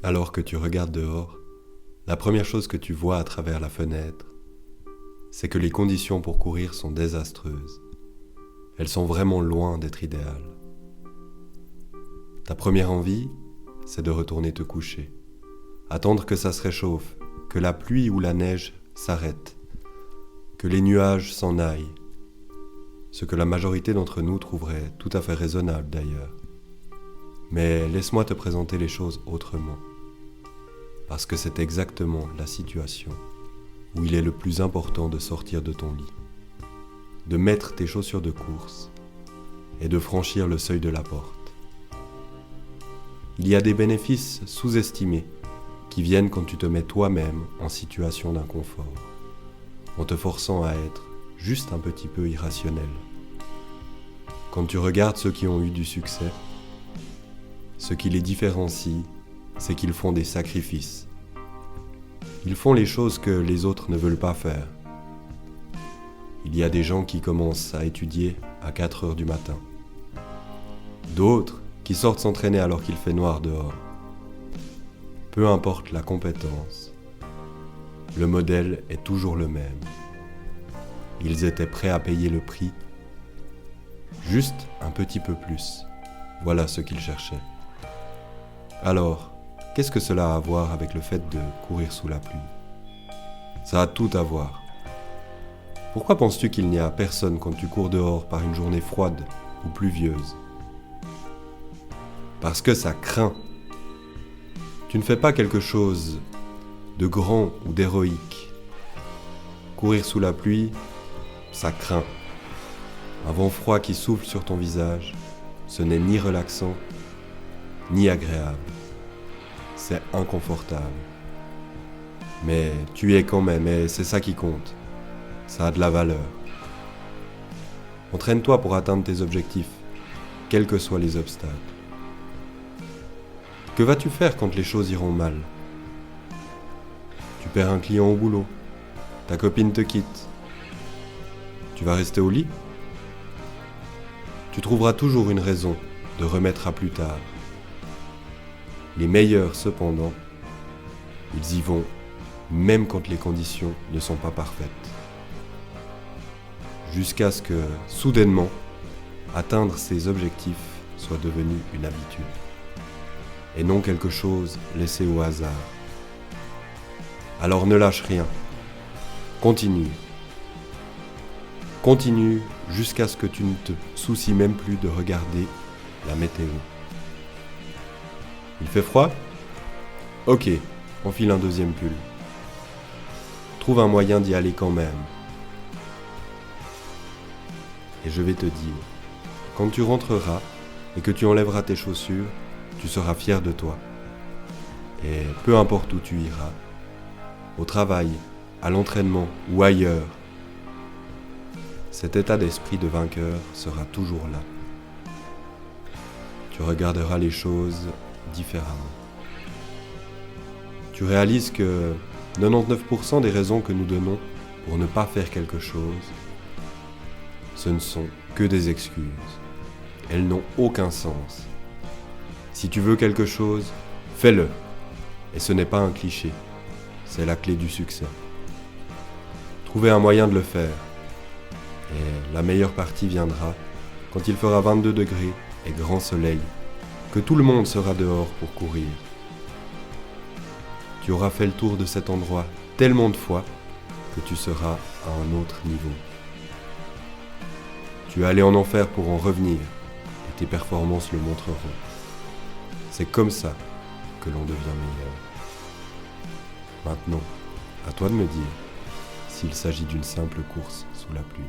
Alors que tu regardes dehors, la première chose que tu vois à travers la fenêtre, c'est que les conditions pour courir sont désastreuses. Elles sont vraiment loin d'être idéales. Ta première envie, c'est de retourner te coucher, attendre que ça se réchauffe, que la pluie ou la neige s'arrête, que les nuages s'en aillent, ce que la majorité d'entre nous trouverait tout à fait raisonnable d'ailleurs. Mais laisse-moi te présenter les choses autrement, parce que c'est exactement la situation où il est le plus important de sortir de ton lit, de mettre tes chaussures de course et de franchir le seuil de la porte. Il y a des bénéfices sous-estimés qui viennent quand tu te mets toi-même en situation d'inconfort, en te forçant à être juste un petit peu irrationnel. Quand tu regardes ceux qui ont eu du succès, ce qui les différencie, c'est qu'ils font des sacrifices. Ils font les choses que les autres ne veulent pas faire. Il y a des gens qui commencent à étudier à 4 heures du matin. D'autres qui sortent s'entraîner alors qu'il fait noir dehors. Peu importe la compétence, le modèle est toujours le même. Ils étaient prêts à payer le prix, juste un petit peu plus. Voilà ce qu'ils cherchaient. Alors, qu'est-ce que cela a à voir avec le fait de courir sous la pluie ? Ça a tout à voir. Pourquoi penses-tu qu'il n'y a personne quand tu cours dehors par une journée froide ou pluvieuse ? Parce que ça craint. Tu ne fais pas quelque chose de grand ou d'héroïque. Courir sous la pluie, ça craint. Un vent froid qui souffle sur ton visage, ce n'est ni relaxant, ni agréable. C'est inconfortable. Mais tu y es quand même, et c'est ça qui compte. Ça a de la valeur. Entraîne-toi pour atteindre tes objectifs, quels que soient les obstacles. Que vas-tu faire quand les choses iront mal ? Tu perds un client au boulot, ta copine te quitte. Tu vas rester au lit ? Tu trouveras toujours une raison de remettre à plus tard. Les meilleurs, cependant, ils y vont, même quand les conditions ne sont pas parfaites. Jusqu'à ce que, soudainement, atteindre ses objectifs soit devenu une habitude, et non quelque chose laissé au hasard. Alors ne lâche rien. Continue. Continue jusqu'à ce que tu ne te soucies même plus de regarder la météo. Il fait froid ? Ok, enfile un deuxième pull. Trouve un moyen d'y aller quand même. Et je vais te dire, quand tu rentreras et que tu enlèveras tes chaussures, tu seras fier de toi. Et peu importe où tu iras, au travail, à l'entraînement ou ailleurs, cet état d'esprit de vainqueur sera toujours là. Tu regarderas les choses différemment. Tu réalises que 99% des raisons que nous donnons pour ne pas faire quelque chose, ce ne sont que des excuses. Elles n'ont aucun sens. Si tu veux quelque chose, fais-le. Et ce n'est pas un cliché, c'est la clé du succès. Trouvez un moyen de le faire. Et la meilleure partie viendra quand il fera 22 degrés et grand soleil, que tout le monde sera dehors pour courir. Tu auras fait le tour de cet endroit tellement de fois que tu seras à un autre niveau. Tu es allé en enfer pour en revenir, et tes performances le montreront. C'est comme ça que l'on devient meilleur. Maintenant, à toi de me dire s'il s'agit d'une simple course sous la pluie.